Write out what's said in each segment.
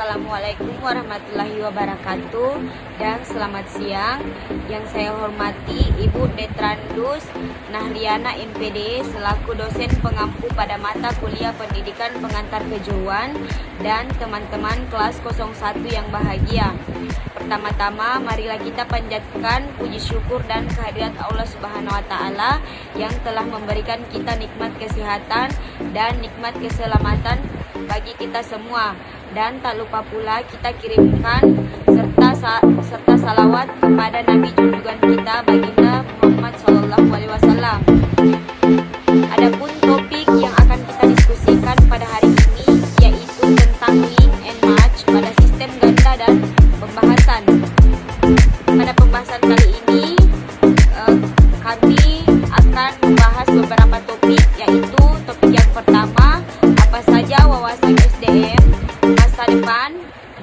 Assalamualaikum warahmatullahi wabarakatuh dan selamat siang. Yang saya hormati Ibu Detrandus Nahriana MPD selaku dosen pengampu pada mata kuliah pendidikan pengantar kejuruan dan teman-teman kelas 01 yang bahagia. Pertama-tama marilah kita panjatkan puji syukur dan kehadirat Allah Subhanahu wa taala yang telah memberikan kita nikmat kesehatan dan nikmat keselamatan bagi kita semua. Dan tak lupa pula kita kirimkan serta salawat kepada Nabi junjungan kita baginda Muhammad SAW. Adapun topik yang akan kita diskusikan pada hari ini yaitu tentang link and match pada sistem ganda dan pembahasan. Pada pembahasan kali ini kami akan membahas beberapa topik, yaitu topik yang pertama, apa saja wawasan SDM, masa depan,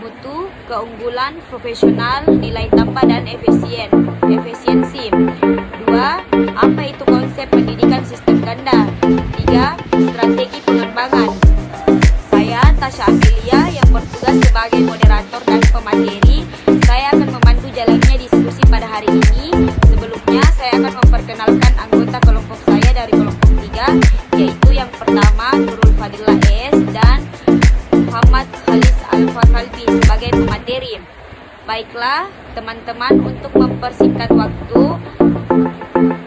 mutu, keunggulan, profesional, nilai tambah dan efisiensi. 2. Apa itu konsep pendidikan sistem ganda? 3. Strategi pengembangan. Saya Tasha Amelia yang bertugas sebagai moderator dan pemateri. Saya akan membantu jalannya diskusi pada hari ini. Sebelumnya saya akan memperkenalkan anggota kelompok saya dari kelompok 3, yaitu yang pertama Nurul Fadila S dan Muhammad Khalis Alfa-Kalbi sebagai pemateri. Baiklah teman-teman, untuk mempersingkat waktu,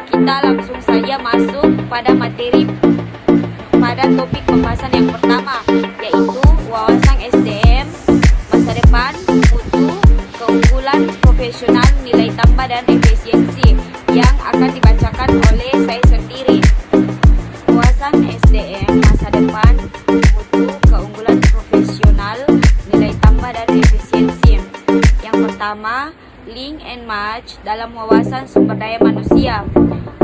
kita langsung saja masuk pada materi pada topik pembahasan yang pertama, yaitu wawasan SDM, masa depan, mutu, keunggulan, profesional, nilai tambah dan efisiensi, yang akan dibacakan oleh saya sendiri. Wawasan SDM, masa depan, mutu, keunggulan, profesional, nilai tambah dan efisiensi. Yang pertama, link and match dalam wawasan sumber daya manusia.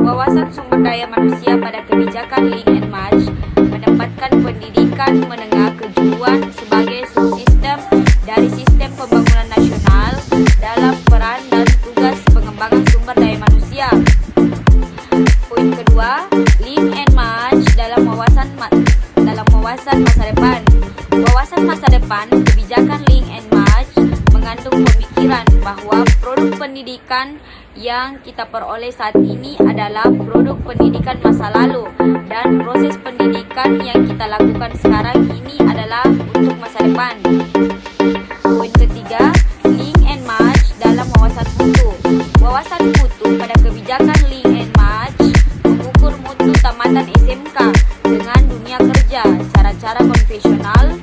Wawasan sumber daya manusia pada kebijakan link and match menempatkan pendidikan menengah kejuruan sebagai subsistem dari sistem pembangunan nasional dalam peran dan tugas pengembangan sumber daya manusia. Poin kedua, link and match dalam wawasan masa depan. Wawasan masa depan kebijakan link and match mengandung pemikiran bahwa produk pendidikan yang kita peroleh saat ini adalah produk pendidikan masa lalu, dan proses pendidikan yang kita lakukan sekarang ini adalah untuk masa depan. Poin ketiga, link and match dalam wawasan mutu. Wawasan mutu pada kebijakan link and match mengukur mutu tamatan SMK dengan dunia kerja, cara-cara konvensional,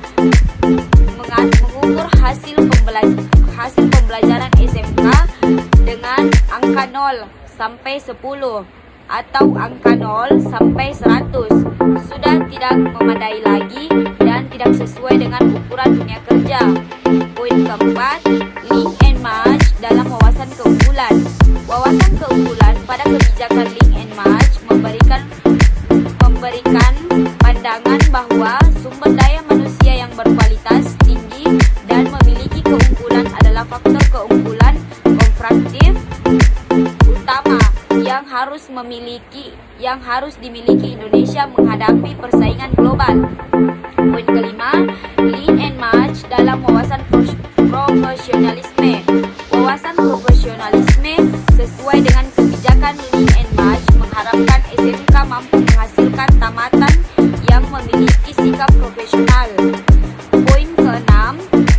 mengukur hasil pembelajaran SMK dengan angka 0 sampai 10 atau angka 0 sampai 100 sudah tidak memadai lagi dan tidak sesuai dengan ukuran dunia kerja. Poin keempat, link and match dalam wawasan keunggulan. Wawasan keunggulan pada kebijakan link and match memberikan pandangan bahwa sumber daya manusia yang berkualitas tinggi dan memiliki keunggulan adalah faktor keunggulan komparatif utama yang harus dimiliki Indonesia menghadapi persaingan global. Poin kelima, link and match dalam wawasan profesionalisme. Wawasan profesionalisme sesuai dengan kebijakan link and match mengharapkan SMK mampu menghasilkan tamatan yang memiliki sikap profesional. Poin keenam,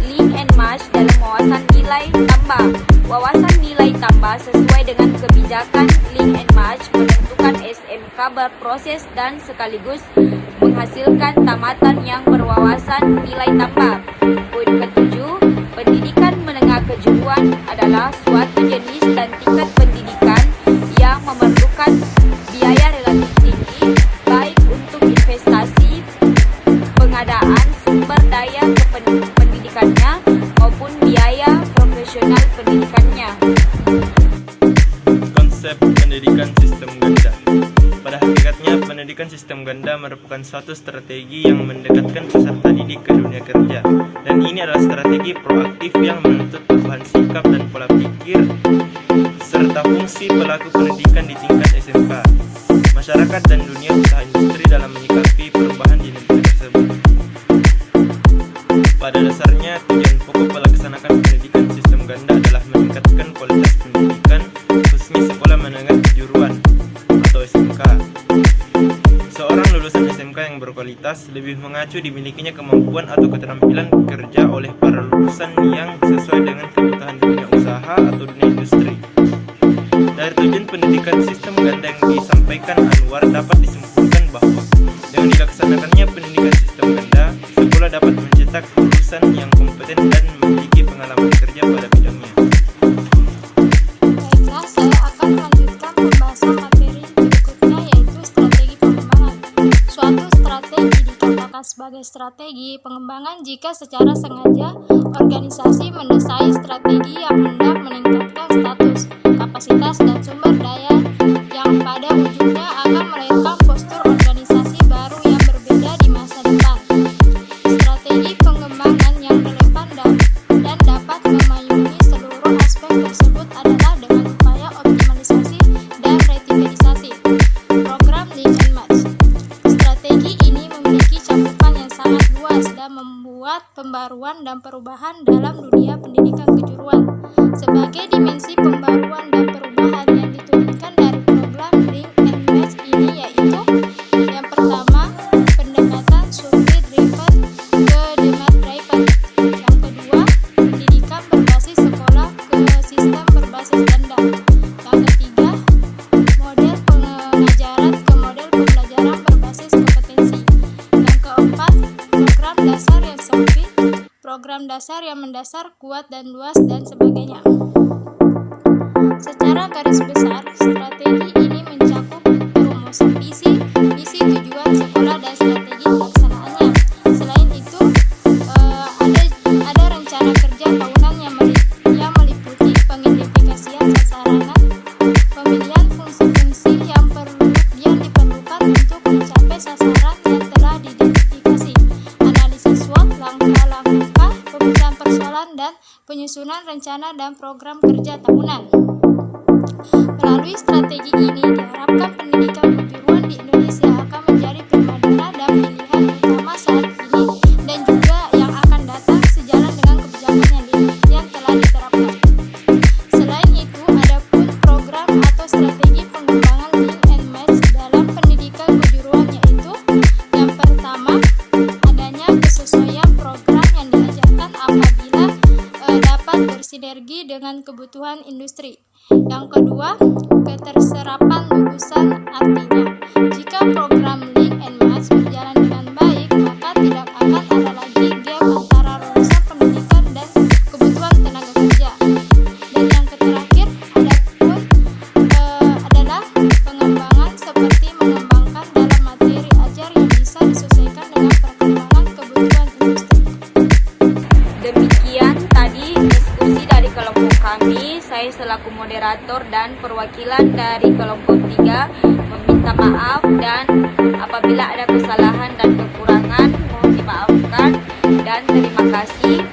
link and match dalam wawasan nilai tambah. Wawasan nilai tambah sesuai dengan kebijakan link and match menentukan SMK berproses dan sekaligus menghasilkan tamatan yang berwawasan nilai tambah. Poin ketujuh, pendidikan menengah kejuruan adalah suatu jenis dan tingkat pendidikan yang memerlukan biaya relatif tinggi, baik untuk investasi, pengadaan sumber daya pendidikannya maupun biaya profesional pendidikannya. Konsep pendidikan sistem ganda. Pada hakikatnya, pendidikan sistem ganda merupakan suatu strategi yang mendekatkan peserta didik ke dunia kerja, dan ini adalah strategi proaktif yang menuntut perubahan sikap dan pola pikir serta fungsi pelaku pendidikan di tingkat SMK, masyarakat dan dunia usaha industri dalam menyikapi perubahan di negara tersebut. Pada dasarnya, tujuan pokok pelaksanakan pendidikan sistem ganda adalah meningkatkan kualitas pendidikan, khususnya sekolah menengah kejuruan atau SMK. Seorang lulusan SMK yang berkualitas lebih mengacu dimilikinya kemampuan atau keterampilan kerja oleh para lulusan yang sesuai dengan kebutuhan dunia usaha atau dunia industri. Dari tujuan pendidikan sistem ganda yang disampaikan Anwar, dapat disimpulkan bahwa dengan dilaksanakannya pendidikan sistem ganda, sekolah dapat mencetak lulusan yang kompeten dan memiliki pengalaman kerja pada bidangnya. Baiklah, saya akan melanjutkan pembahasan materi berikutnya, yaitu strategi pengembangan. Suatu strategi dikatakan sebagai strategi pengembangan jika secara sengaja organisasi mendesain strategi yang hendak meningkatkan status, kapasitas, dan sumber daya yang pada ujungnya akan melahirkan postur organisasi baru yang berbeda di masa depan. Strategi pengembangan yang relevan dan dapat memayungi seluruh aspek tersebut adalah dengan upaya optimalisasi dan revitalisasi program Link and Match. Strategi ini memiliki cakupan yang sangat luas dan membuat pembaruan dan perubahan dalam dunia pendidikan kejuruan. Sebagai dimensi pembaruan dan perubahan yang diturunkan dari program Link and Match ini yaitu yang pertama, pendekatan survei driven ke demand driven. Yang kedua, pendidikan berbasis sekolah ke sistem berbasis ganda. Yang ketiga, model pengajaran ke model pembelajaran berbasis kompetensi. Yang keempat, program dasar yang sempit, program dasar yang mendasar, kuat dan luas, dan sebagainya. Secara garis besar, strategi ini mencakup perumusan visi tujuan sekolah dan strategi pelaksanaannya. Selain itu, ada rencana kerja tahunan yang meliputi pengidentifikasian sasaran, pemilihan fungsi-fungsi yang diperlukan untuk mencapai sasaran yang telah diidentifikasi, analisis SWOT, langkah-langkah pemecahan persoalan, dan penyusunan rencana dan program kerja tahunan. Melalui strategi ini diharapkan pendidikan kejuruan di Indonesia akan menjadi primadona dan pilihan utama saat ini dan juga yang akan datang sejalan dengan kebijakan yang telah diterapkan. Selain itu, ada pun program atau strategi pengembangan Link and Match dalam pendidikan kejuruan, yaitu yang pertama, adanya kesesuaian program yang diajarkan apabila dapat bersinergi dengan kebutuhan industri. Yang kedua, keterserapan lulusan, artinya jika program Link and Match berjalan dengan baik, maka tidak akan ada lagi gap antara lulusan pendidikan dan kebutuhan tenaga kerja. Dan yang terakhir adalah pengembangan seperti mengembangkan dalam materi ajar yang bisa disesuaikan dengan perkembangan kebutuhan industri. Demikian tadi diskusi dari kelompok kami. Saya selaku moderator dan perwakilan dari kelompok 3 meminta maaf, dan apabila ada kesalahan dan kekurangan mohon dimaafkan, dan terima kasih.